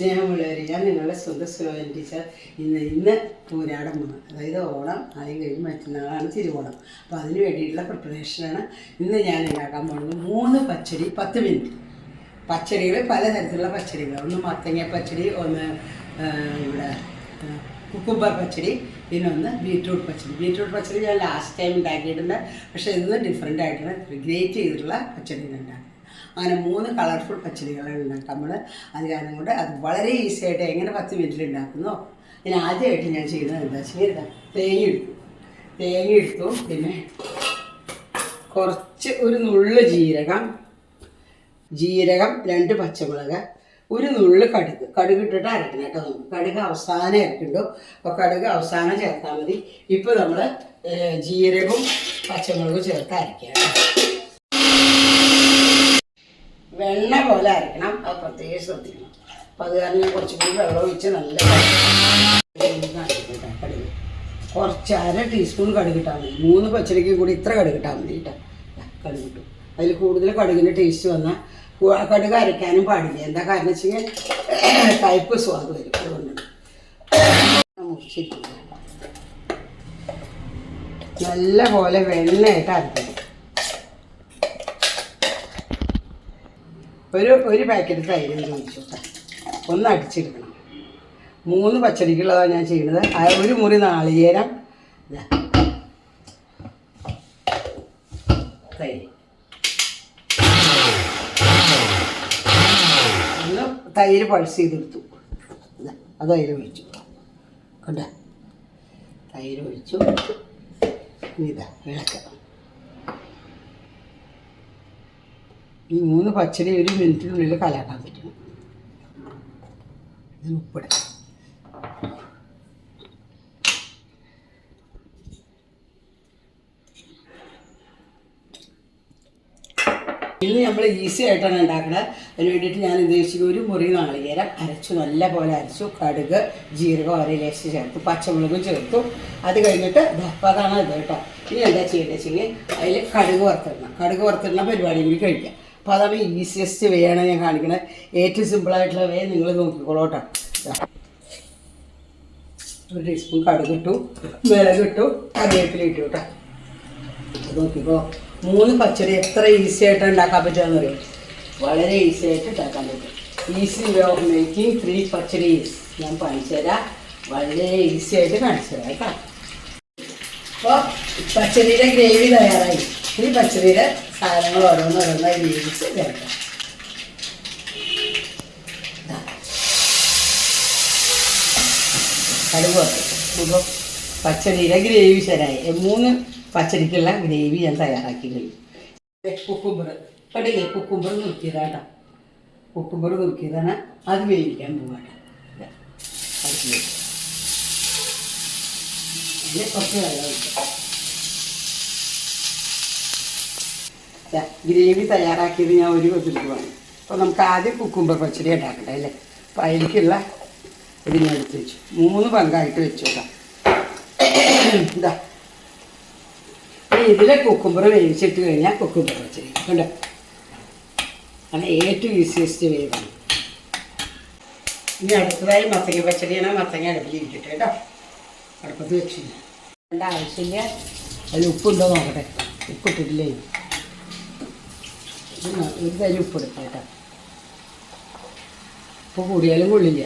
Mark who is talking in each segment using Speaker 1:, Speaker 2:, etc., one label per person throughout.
Speaker 1: സ്നേഹമുള്ളവരെ, ഞാൻ നിങ്ങളുടെ സ്വന്തം സുലോചന ടീച്ചർ. ഇന്ന് പൂരാടമാണ്, അതായത് ഓണം ആദ്യം കഴിഞ്ഞ് മറ്റന്നാളാണ് തിരുവോണം. അപ്പോൾ അതിന് വേണ്ടിയിട്ടുള്ള പ്രിപ്പറേഷനാണ് ഇന്ന് ഞാൻ ഉണ്ടാക്കാൻ പോകുന്നത്. 3 പച്ചടി 10 മിനിറ്റ്. പച്ചടികൾ പലതരത്തിലുള്ള പച്ചടികൾ, ഒന്ന് മത്തങ്ങ പച്ചടി, ഒന്ന് ഇവിടെ കുക്കുംബർ പച്ചടി, പിന്നെ ഒന്ന് ബീറ്റ്റൂട്ട് പച്ചടി. ബീറ്റ്റൂട്ട് പച്ചടി ഞാൻ ലാസ്റ്റ് ടൈം ഉണ്ടാക്കിയിട്ടുണ്ട്, പക്ഷേ ഇന്ന് ഡിഫറെൻ്റ് ആയിട്ടുള്ള ഗ്രേറ്റ് ചെയ്തിട്ടുള്ള പച്ചടി ഉണ്ടാക്കി. അങ്ങനെ 3 കളർഫുൾ പച്ചടികളാണ് ഉണ്ടാക്കുക നമ്മൾ. അത് കാരണം കൊണ്ട് അത് വളരെ ഈസി ആയിട്ട് എങ്ങനെ 10 മിനിറ്റിൽ ഉണ്ടാക്കുന്നോ. പിന്നെ ആദ്യമായിട്ട് ഞാൻ ചെയ്യുന്നത് എന്താ വെച്ചാൽ തേങ്ങ എടുത്തു, പിന്നെ കുറച്ച് ഒരു നുള്ള് ജീരകം, 2 പച്ചമുളക്, ഒരു നുള്ള് കടുക് ഇട്ടിട്ട് അരക്കണം കേട്ടോ. നമുക്ക് കടുക് അവസാനം ഇറക്കുന്നുണ്ടോ, അപ്പോൾ കടുക് അവസാനം ചേർത്താൽ മതി. ഇപ്പോൾ നമ്മൾ ജീരകവും പച്ചമുളകും ചേർത്ത് അരയ്ക്കുക. വെണ്ണ പോലെ അരക്കണം, അത് പ്രത്യേകം ശ്രദ്ധിക്കണം. അപ്പോൾ അത് കാരണം ഞാൻ കുറച്ചും കൂടി വെള്ളം ഒഴിച്ച് നല്ല കടുക് കുറച്ച് 1/2 ടീസ്പൂൺ കടുക് ഇട്ടാൽ മതി. 3 പച്ചടിക്കും കൂടി ഇത്ര കടുക് ഇട്ടാൽ മതി കേട്ടോ. കടുക് ഇട്ടു. അതിൽ കൂടുതൽ കടുകിൻ്റെ ടേസ്റ്റ് വന്നാൽ കടുക് അരയ്ക്കാനും പാടില്ല. എന്താ കാരണം വെച്ചാൽ കയ്പ്പ് സ്വാദ് വരും. അതുകൊണ്ട് നല്ല പോലെ വെണ്ണയായിട്ട് അരക്കണം. ഒരു പാക്കറ്റ് തൈര് ചോദിച്ചു, ഒന്ന് അടിച്ചെടുക്കണം. 3 പച്ചടിക്കുള്ളതാണ് ഞാൻ ചെയ്യുന്നത്. ഒരു മുറി നാളികേരം, തൈര്, ഒന്ന് തൈര് പൾസ് ചെയ്തെടുത്തു. അത് അതിൽ ഒഴിച്ചു കണ്ട, തൈര് ഒഴിച്ചു. ഇതാ ഇളക്കാം. ഈ 3 പച്ചടി 1 മിനിറ്റിനുള്ളിൽ കലക്കാൻ പറ്റണം. ഇത് ഉപ്പിടാം. ഇന്ന് നമ്മൾ ഈസി ആയിട്ടാണ് ഉണ്ടാക്കുന്നത്. അതിന് വേണ്ടിയിട്ട് ഞാൻ ഉദ്ദേശിച്ചത് ഒരു മുറി നാളികേരം അരച്ചു, നല്ല പോലെ അരച്ചു. കടുക്, ജീരകം, ലേശം ചേർത്തു, പച്ചമുളകും ചേർത്തു. അത് കഴിഞ്ഞിട്ട് അതാണ് ഇത് കേട്ടോ. ഇനി എന്താ ചെയ്യേണ്ടത് വെച്ചെങ്കിൽ അതിൽ കടുക് വറുത്തിടണം പരിപാടി കൂടി കഴിക്കാം. അപ്പോൾ അതാണ് ഈസിയസ്റ്റ് വേ ആണ് ഞാൻ കാണിക്കുന്നത്. ഏറ്റവും സിമ്പിളായിട്ടുള്ള വേ നിങ്ങൾ നോക്കിക്കോളൂ കേട്ടോ. 1 ടീസ്പൂൺ കടുക് ഇട്ടു, മിളക് ഇട്ടു, കറിവേപ്പില ഇട്ടു കേട്ടോ. അത് നോക്കിക്കോ. 3 പച്ചടി എത്ര ഈസി ആയിട്ട് ഉണ്ടാക്കാൻ പറ്റുമെന്ന് പറയും. വളരെ ഈസി ആയിട്ട് ഉണ്ടാക്കാൻ പറ്റും. ഈസി വേ ഓഫ് മേക്കിംഗ് 3 പച്ചടീസ് ഞാൻ കാണിച്ചു തരാം. വളരെ ഈസി ആയിട്ട് കാണിച്ചു തരാം കേട്ടോ. അപ്പോൾ പച്ചടിയുടെ ഗ്രേവി തയ്യാറായി. ഈ പച്ചടിയുടെ സാധനങ്ങൾ ഓരോന്നോരോന്നായി വേവിച്ച് ചേർക്കാം. കടുക് അപ്പോൾ പച്ചടിയുടെ ഗ്രേവി ശരിയായി. 3 പച്ചടിക്കുള്ള ഗ്രേവി ഞാൻ തയ്യാറാക്കി കഴിഞ്ഞു. കുക്കുംബർ കടില്ലേ, കുക്കുംബർ നുറുക്കിയതാട്ടോ. കുക്കുംബർ നുറുക്കിയതാണ്. അത് വേവിക്കാൻ പോവാട്ടോ. അതിൽ കുറച്ച് വെള്ളം ഒഴിക്കാം. ഗ്രേവി തയ്യാറാക്കിയത് ഞാൻ ഒരു കൊതിരിക്കുവാണ്. അപ്പോൾ നമുക്ക് ആദ്യം കുക്കുംബർ പച്ചടി ഉണ്ടാക്കട്ടെ അല്ലേ. അപ്പോൾ അതിലേക്കുള്ള ഇത് ഞാൻ എടുത്ത് വെച്ചു. 3 പങ്കായിട്ട് വെച്ചു കേട്ടോ. ഇതാ ഇതിലെ കുക്കുംബർ വേവിച്ചിട്ട് കഴിഞ്ഞാൽ കുക്കുംബർ പച്ചടി കണ്ടോ. അങ്ങനെ ഏറ്റവും ഈസിയസ്റ്റ് വേവാണ്. ഇനി അടുത്തതായി മത്തങ്ങ പച്ചടിയാണ്. മത്തങ്ങ അടുപ്പിൽ ഇട്ടിട്ട് കേട്ടോ. അടുപ്പത്ത് വെച്ചില്ല, വേണ്ട ആവശ്യമില്ല. അതിൽ ഉപ്പുണ്ടോ നോക്കട്ടെ. ഉപ്പിട്ടിട്ടില്ലേ, ഒരു തരി ഉപ്പെടുക്കാം കേട്ടോ. ഉപ്പ് കൂടിയാലും കൊള്ളില്ല.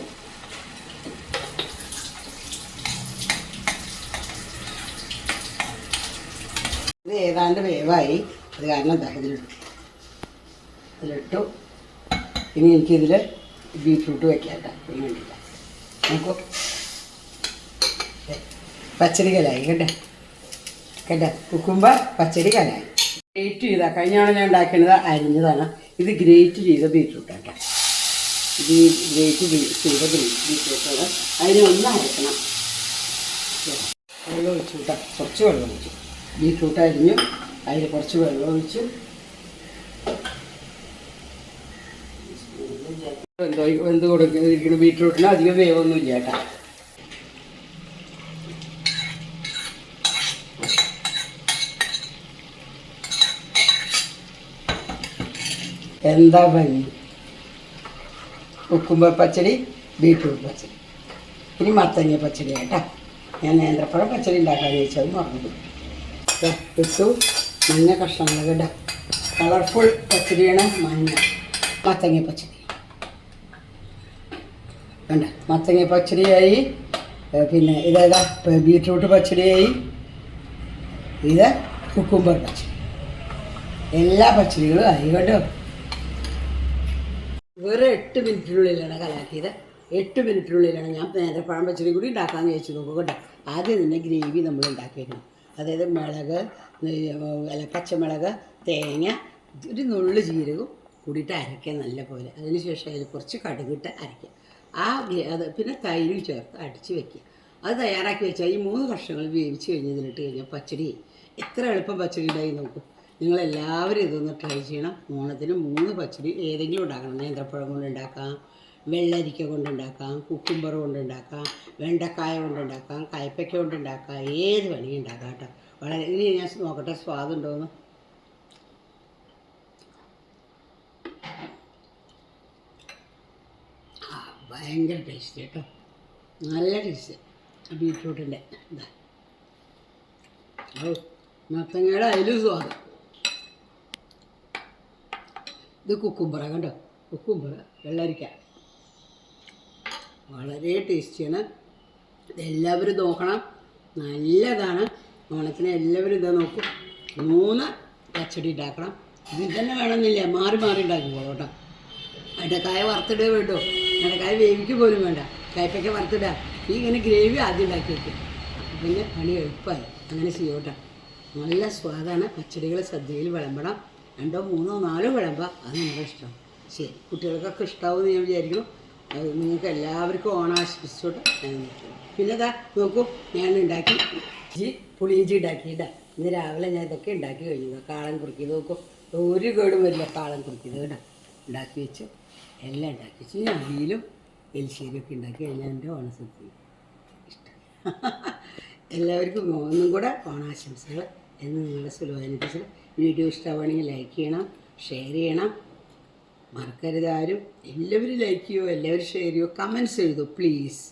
Speaker 1: ഇത് ഏതാണ്ട് വേവായി. അത് കാരണം എന്താ ഇതിലിട്ടു. ഇനി എനിക്കിതിൽ ബീറ്റ്റൂട്ട് വയ്ക്കാം കേട്ടോ. അതിന് വേണ്ടിയില്ല. നമുക്ക് പച്ചടി കലായി കേട്ടോ. കുക്കുംബർ പച്ചടി കലായി. ഗ്രേറ്റ് ചെയ്താൽ കഴിഞ്ഞാണ് ഞാൻ ഉണ്ടാക്കുന്നത്. അരിഞ്ഞതാണ്. ഇത് ഗ്രേറ്റ് ചെയ്ത ബീറ്റ്റൂട്ട് കേട്ടോ. ഇത് ഗ്രേറ്റ് ചെയ്ത ബീറ്റ്റൂട്ടാണ്. അതിനെ ഒന്ന് അരക്കണം. വെള്ളം ഒഴിച്ചു കേട്ടോ. കുറച്ച് വെള്ളം ഒഴിച്ചു. ബീറ്റ്റൂട്ട് അരിഞ്ഞു, അതിൽ കുറച്ച് വെള്ളം ഒഴിച്ചു. എന്ത് കൊടുക്കുന്ന ബീറ്റ്റൂട്ടിന് അധികം വേവൊന്നുമില്ല കേട്ടോ. എന്താ ഭംഗി. കുക്കുംബർ പച്ചടി ബീട്രൂട്ട് പച്ചടി. ഇനി മത്തങ്ങ പച്ചടി കേട്ടോ. ഞാൻ നേന്ത്രപ്പഴം പച്ചടി ഉണ്ടാക്കാമെന്ന് ചോദിച്ചത് മറന്നു. ഇട്ടു മഞ്ഞ കഷ്ണങ്ങൾ കേട്ടോ. കളർഫുൾ പച്ചടിയാണ് മഞ്ഞ. മത്തങ്ങ പച്ചടി വേണ്ട. മത്തങ്ങ പച്ചടിയായി. പിന്നെ ഇതേതാ ബീട്രൂട്ട് പച്ചടിയായി. ഇത് കുക്കുംബർ പച്ചടി. എല്ലാ പച്ചടികളും ആയി കേട്ടോ. വെറും 8 മിനിറ്റിനുള്ളിലാണ് കലാക്കിയത്. 8 മിനിറ്റിനുള്ളിലാണ് ഞാൻ നേന്ത്രപ്പഴം പച്ചടി കൂടി ഉണ്ടാക്കാമെന്ന് ചോദിച്ചു നോക്കും കേട്ടോ. ആദ്യം തന്നെ ഗ്രേവി നമ്മൾ ഉണ്ടാക്കിയിരുന്നു. അതായത് മുളക്, പച്ചമുളക്, തേങ്ങ, ഒരു നുള്ളു ജീരകവും കൂടിയിട്ട് അരയ്ക്കുക നല്ല പോലെ. അതിന് ശേഷം അതിൽ കുറച്ച് കടുകിട്ട് അരയ്ക്കുക. അത് പിന്നെ തൈരും ചേർത്ത് അടിച്ച് വെക്കുക. അത് തയ്യാറാക്കി വെച്ചാൽ ഈ 3 കഷ്ണങ്ങൾ വേവിച്ച് കഴിഞ്ഞതിലിട്ട് കഴിഞ്ഞാൽ പച്ചടി എത്ര എളുപ്പം പച്ചടി ഉണ്ടായി നോക്കും. നിങ്ങളെല്ലാവരും ഇതൊന്ന് ട്രൈ ചെയ്യണം. ഓണത്തിന് 3 പച്ചടി ഏതെങ്കിലും ഉണ്ടാക്കണം. നേന്ത്രപ്പഴം കൊണ്ടുണ്ടാക്കാം, വെള്ളരിക്ക കൊണ്ടുണ്ടാക്കാം, കുക്കുംബർ കൊണ്ടുണ്ടാക്കാം, വെണ്ടക്കായ കൊണ്ടുണ്ടാക്കാം, കയ്പ്പയ്ക്ക കൊണ്ടുണ്ടാക്കാം, ഏത് വേണമെങ്കിൽ ഉണ്ടാക്കാം കേട്ടോ. വളരെ ഇനി ഞാൻ നോക്കട്ടെ സ്വാദുണ്ടോയെന്ന്. ഭയങ്കര ടേസ്റ്റ് കേട്ടോ, നല്ല ടേസ്റ്റ്. ബീറ്റ്റൂട്ടിൻ്റെ ഇതാ മത്തങ്ങയുടെ അതിലും സ്വാദം. ഇത് കുക്കുംബറ കണ്ടോ, കുക്കുംബറ വെള്ളരിക്ക വളരെ ടേസ്റ്റിയാണ്. ഇതെല്ലാവരും നോക്കണം, നല്ലതാണ്. ഓണത്തിന് എല്ലാവരും ഇതാ നോക്കും. 3 പച്ചടി ഉണ്ടാക്കണം. ഇത് തന്നെ വേണമെന്നില്ല, മാറി മാറി ഉണ്ടാക്കിക്കോളൂ കേട്ടോ. വെണ്ടക്കായ വറുത്തിടേ വേണ്ടോ, വെണ്ടക്കായ വേവിക്ക് പോലും വേണ്ട, കയ്പയ്ക്ക വറുത്തിടുക. ഇങ്ങനെ ഗ്രേവി ആദ്യം ഉണ്ടാക്കി വയ്ക്കും. അപ്പം പിന്നെ പണി എളുപ്പമായി. അങ്ങനെ ചെയ്യോട്ടെ. നല്ല സ്വാദാണ്. പച്ചടികൾ സദ്യയിൽ വിളമ്പണം. 2, 3, 4 വിളമ്പുക. അത് നമ്മുടെ ഇഷ്ടം. ശരി, കുട്ടികൾക്കൊക്കെ ഇഷ്ടമാവുമെന്ന് ഞാൻ വിചാരിക്കുന്നു. നിങ്ങൾക്ക് എല്ലാവർക്കും ഓണാശംസിച്ചോട്ടെ. പിന്നെ ഇതാ നോക്കൂ, ഞാൻ ഉണ്ടാക്കി പുളിയിഞ്ചി ഉണ്ടാക്കിയിട്ടാ. ഇന്ന് രാവിലെ ഞാൻ ഇതൊക്കെ ഉണ്ടാക്കി കഴിഞ്ഞു. കാളം കുറുക്കിയത് നോക്കും, ഒരു കേടും വരില്ല. കാളം കുറുക്കിയത് കേട്ടോ ഉണ്ടാക്കി വെച്ചു, എല്ലാം ഉണ്ടാക്കി വെച്ചു. ഞാൻ അവിയലും എലിശ്ശേരിയൊക്കെ ഉണ്ടാക്കി കഴിഞ്ഞാൽ എൻ്റെ ഓണസദ്യ ഇഷ്ടം. എല്ലാവർക്കും ഒന്നും കൂടെ ഓണാശംസകൾ എന്ന് നിങ്ങളുടെ സുലഭന ടീച്ചർ. വീഡിയോ ഇഷ്ടമാണെങ്കിൽ ലൈക്ക് ചെയ്യണം, ഷെയർ ചെയ്യണം, മറക്കരുത് ആരും. എല്ലാവരും ലൈക്ക് ചെയ്യുമോ, എല്ലാവരും ഷെയർ ചെയ്യുമോ, കമൻറ്റ്സ് എഴുതൂ പ്ലീസ്.